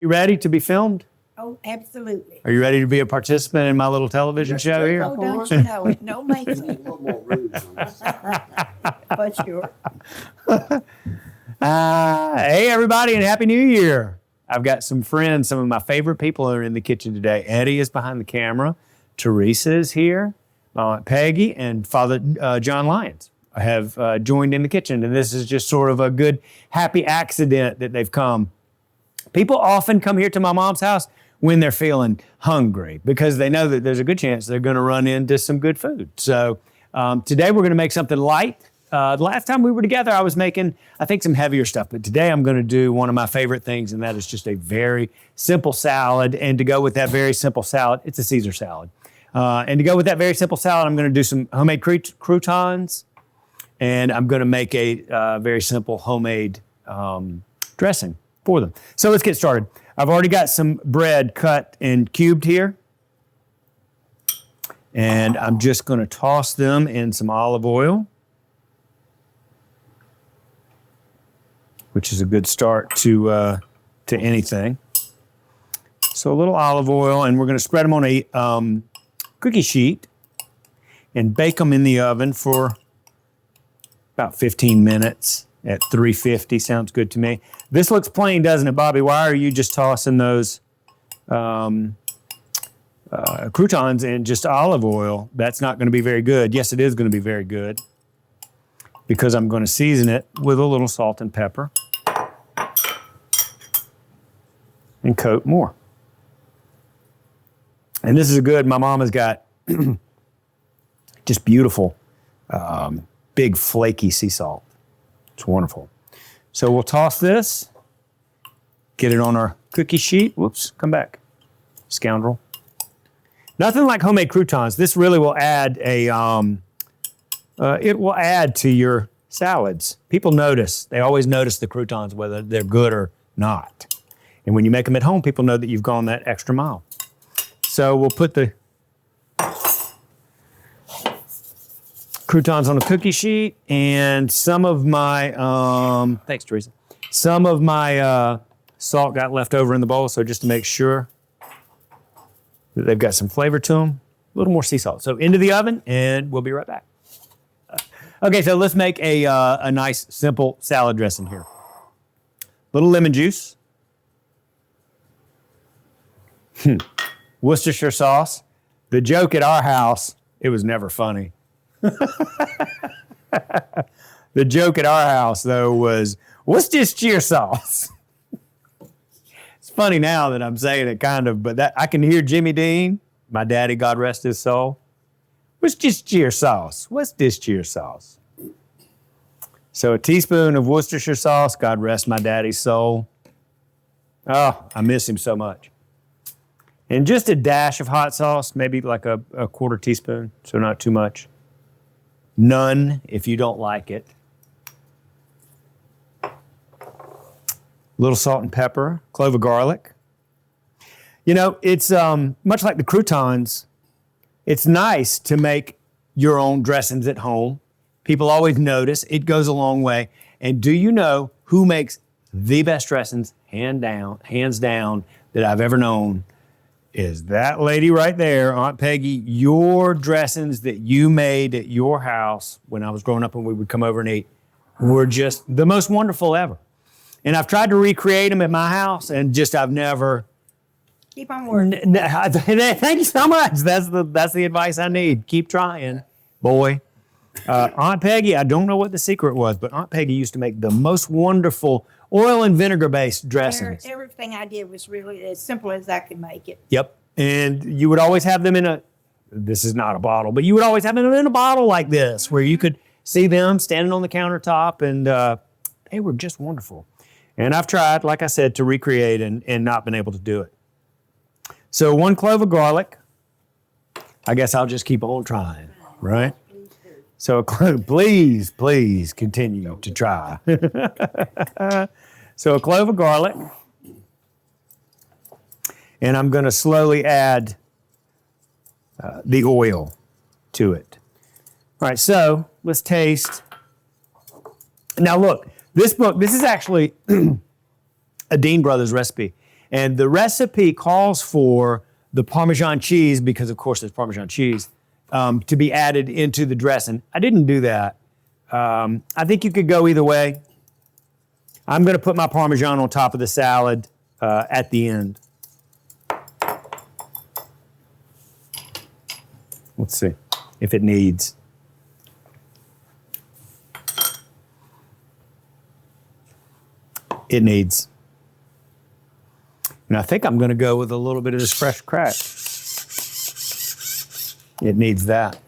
You ready to be filmed? Oh, absolutely. Are you ready to be a participant in my little television show here? Oh, don't you know it? No making it. For sure. Hey, everybody, and Happy New Year. I've got some friends, some of my favorite people are in the kitchen today. Eddie is behind the camera. Teresa is here. My Aunt Peggy and Father John Lyons have joined in the kitchen. And this is just sort of a good, happy accident that they've come. People often come here to my mom's house when they're feeling hungry because they know that there's a good chance they're going to run into some good food. So today we're going to make something light. The last time we were together, I was making, I think, some heavier stuff. But today I'm going to do one of my favorite things, and that is just a very simple salad. And to go with that very simple salad, it's a Caesar salad. And to go with that very simple salad, I'm going to do some homemade croutons. And I'm going to make a very simple homemade dressing for them. So let's get started. I've already got some bread cut and cubed here. And I'm just going to toss them in some olive oil, which is a good start to anything. So a little olive oil, and we're going to spread them on a cookie sheet and bake them in the oven for about 15 minutes at 350. Sounds good to me. This looks plain, doesn't it, Bobby? Why are you just tossing those croutons in just olive oil? That's not going to be very good. Yes, it is going to be very good because I'm going to season it with a little salt and pepper and coat more. And this is good. My mom has got just beautiful, big flaky sea salt. It's wonderful. So we'll toss this, get it on our cookie sheet. Whoops, come back, scoundrel. Nothing like homemade croutons. This really will add it will add to your salads. People notice. They always notice the croutons, whether they're good or not. And when you make them at home, people know that you've gone that extra mile. So we'll put the croutons on a cookie sheet, and some of my, thanks, Teresa. Some of my salt got left over in the bowl, so just to make sure that they've got some flavor to them, a little more sea salt. So into the oven, and we'll be right back. Okay, so let's make a nice, simple salad dressing here. Little lemon juice. Worcestershire sauce. The joke at our house, it was never funny. The joke at our house, though, was, what's this cheer sauce? It's funny now that I'm saying it, kind of, but that I can hear Jimmy Deen, my daddy, God rest his soul. What's this cheer sauce? What's this cheer sauce? So a teaspoon of Worcestershire sauce, God rest my daddy's soul. Oh, I miss him so much. And just a dash of hot sauce, maybe like a quarter teaspoon, so not too much. None if you don't like it. Little salt and pepper, clove of garlic. You know, it's much like the croutons, it's nice to make your own dressings at home. People always notice. It goes a long way. And do you know who makes the best dressings, hands down, that I've ever known? Is that lady right there, Aunt Peggy. Your dressings that you made at your house when I was growing up and we would come over and eat were just the most wonderful ever. And I've tried to recreate them at my house, and just I've never. Keep on working. Thank you so much. That's the advice I need. Keep trying, boy. Aunt Peggy, I don't know what the secret was, but Aunt Peggy used to make the most wonderful oil and vinegar-based dressings. Everything I did was really as simple as I could make it. Yep. And you would always have them this is not a bottle, but you would always have them in a bottle like this, where you could see them standing on the countertop, and they were just wonderful. And I've tried, like I said, to recreate and not been able to do it. So 1 clove of garlic. I guess I'll just keep on trying, right? So please continue to try. So a clove of garlic. And I'm going to slowly add the oil to it. All right, so let's taste. Now look, this is actually a Deen Brothers recipe. And the recipe calls for the Parmesan cheese, because of course it's Parmesan cheese, to be added into the dressing. I didn't do that. I think you could go either way. I'm going to put my Parmesan on top of the salad at the end. Let's see if it needs. It needs. And I think I'm going to go with a little bit of this fresh crack. It needs that.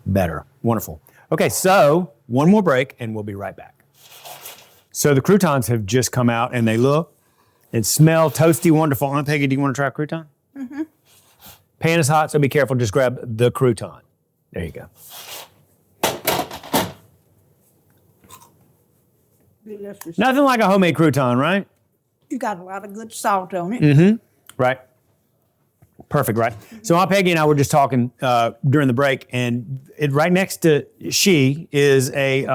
Better. Wonderful. Okay, so one more break and we'll be right back. So the croutons have just come out and they look and smell toasty, wonderful. Aunt Peggy, do you want to try a crouton? Mm-hmm. Pan is hot, so be careful. Just grab the crouton. There you go. Delicious. Nothing like a homemade crouton, right? You got a lot of good salt on it. Mm-hmm. Right. Perfect, right? So Aunt Peggy and I were just talking during the break, and right next to she is a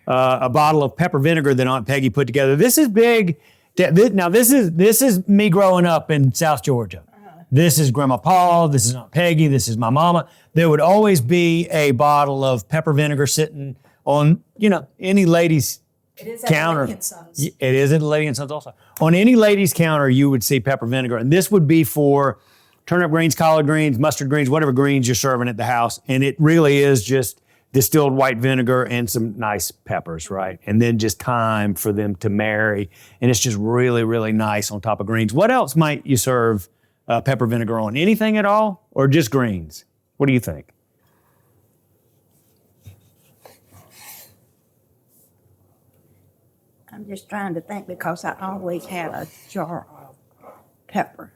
bottle of pepper vinegar that Aunt Peggy put together. This is big. Now this is me growing up in South Georgia. This is Grandma Paula. This is Aunt Peggy. This is my mama. There would always be a bottle of pepper vinegar sitting on any lady's counter. Lady and Sons. It is at Lady and Sons also. On any lady's counter, you would see pepper vinegar. And this would be for turnip greens, collard greens, mustard greens, whatever greens you're serving at the house. And it really is just distilled white vinegar and some nice peppers, right? And then just thyme for them to marry. And it's just really, really nice on top of greens. What else might you serve pepper vinegar on? Anything at all? Or just greens? What do you think? I'm just trying to think because I always had a jar of peppers.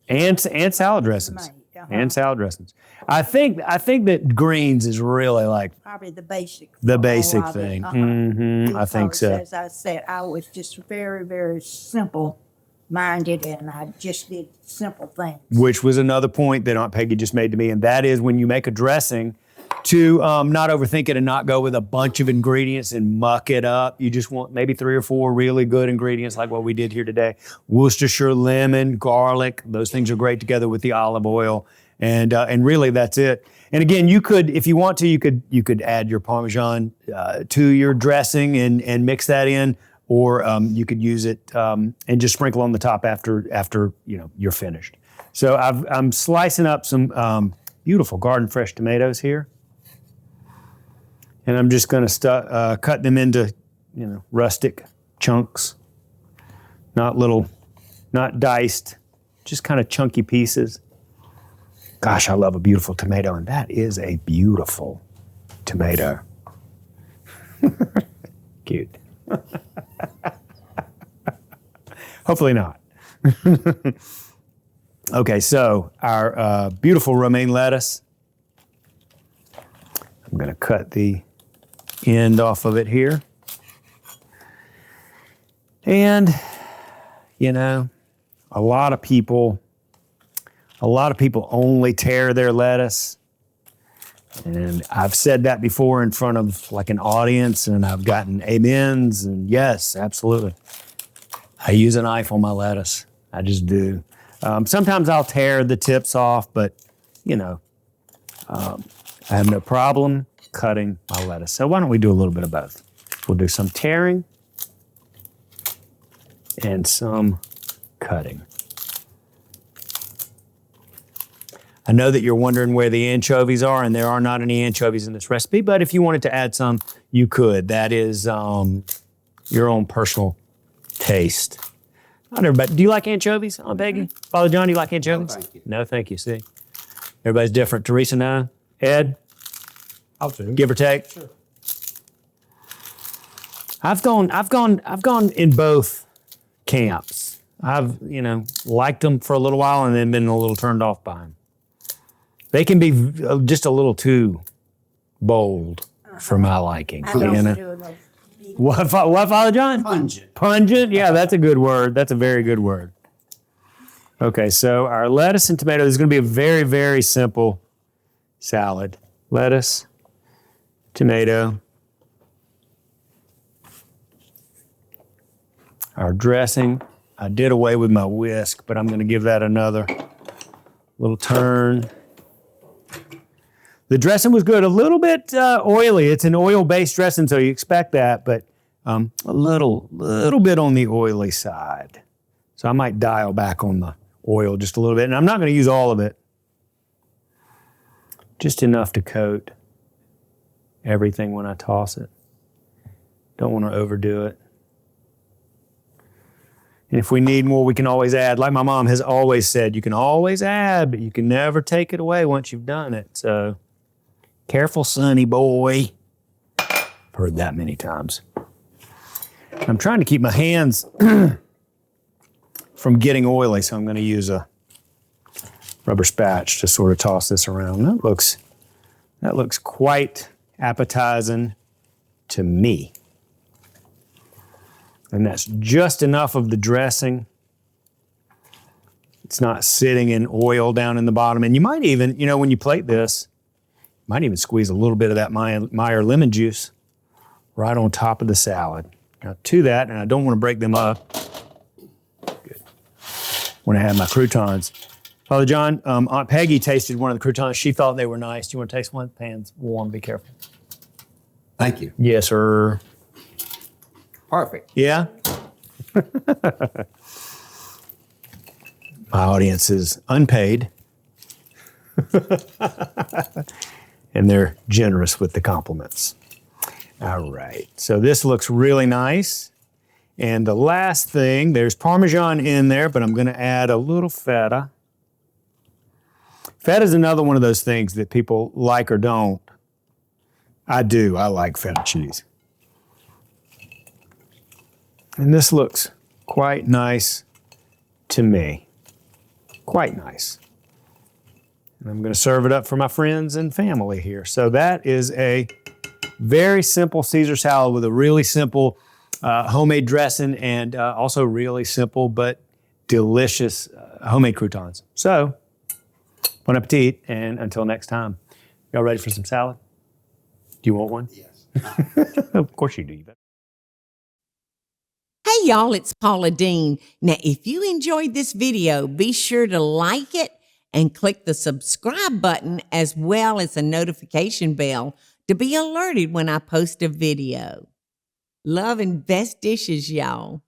And salad dressings. Made, And salad dressings. I think that greens is really like Probably the basic. the for basic all of it. thing. Mm-hmm. I think Because, so. As I said, I was just very, very simple-minded, and I just did simple things. Which was another point that Aunt Peggy just made to me, and that is when you make a dressing, to not overthink it and not go with a bunch of ingredients and muck it up. You just want maybe 3 or 4 really good ingredients like what we did here today. Worcestershire, lemon, garlic. Those things are great together with the olive oil. And really that's it. And again, you could, if you want to, you could add your Parmesan to your dressing and mix that in, or you could use it and just sprinkle on the top after you're finished. So I'm slicing up some beautiful garden fresh tomatoes here. And I'm just going to cut them into, rustic chunks, not diced, just kind of chunky pieces. Gosh, I love a beautiful tomato, and that is a beautiful tomato. Cute. Hopefully not. Okay, so our beautiful romaine lettuce. I'm going to cut the end off of it here. And, a lot of people only tear their lettuce. And I've said that before in front of like an audience, and I've gotten amens, and yes, absolutely. I use a knife on my lettuce. I just do. Sometimes I'll tear the tips off, but, I have no problem cutting my lettuce. So why don't we do a little bit of both? We'll do some tearing and some cutting. I know that you're wondering where the anchovies are, and there are not any anchovies in this recipe, but if you wanted to add some, you could. That is your own personal taste. Not everybody. Do you like anchovies, Aunt Peggy? Father John, do you like anchovies? No, thank you. No, thank you. See? Everybody's different. Teresa, no? Ed? I'll do. Give or take? Sure. I've gone in both camps. I've, liked them for a little while and then been a little turned off by them. They can be just a little too bold for my liking. I don't do enough What, Father John? Pungent. Pungent? Yeah, that's a good word. That's a very good word. Okay, so our lettuce and tomato is going to be a very, very simple salad. Lettuce, tomato. Our dressing. I did away with my whisk, but I'm going to give that another little turn. The dressing was good. A little bit oily. It's an oil-based dressing, so you expect that, but a little bit on the oily side. So I might dial back on the oil just a little bit, and I'm not going to use all of it. Just enough to coat everything when I toss it. Don't want to overdo it. And if we need more, we can always add. Like my mom has always said, you can always add, but you can never take it away once you've done it. So careful, sonny boy. I've heard that many times. I'm trying to keep my hands from getting oily, so I'm going to use a rubber spatch to sort of toss this around. That looks quite appetizing to me. And that's just enough of the dressing. It's not sitting in oil down in the bottom. And you might even, when you plate this, you might even squeeze a little bit of that Meyer lemon juice right on top of the salad. Now to that, and I don't want to break them up. Good. When I have my croutons. Father John, Aunt Peggy tasted one of the croutons. She thought they were nice. Do you want to taste one? Pan's warm. Be careful. Thank you. Yes, sir. Perfect. Yeah? My audience is unpaid. And they're generous with the compliments. All right. So this looks really nice. And the last thing, there's Parmesan in there, but I'm going to add a little feta. Feta is another one of those things that people like or don't. I do. I like feta cheese. And this looks quite nice to me. Quite nice. And I'm going to serve it up for my friends and family here. So that is a very simple Caesar salad with a really simple homemade dressing and also really simple but delicious homemade croutons. So, bon appetit, and until next time. Y'all ready for some salad? Do you want one? Yes. Of course you do. Hey y'all, it's Paula Deen. Now, if you enjoyed this video, be sure to like it and click the subscribe button as well as the notification bell to be alerted when I post a video. Love and best dishes, y'all.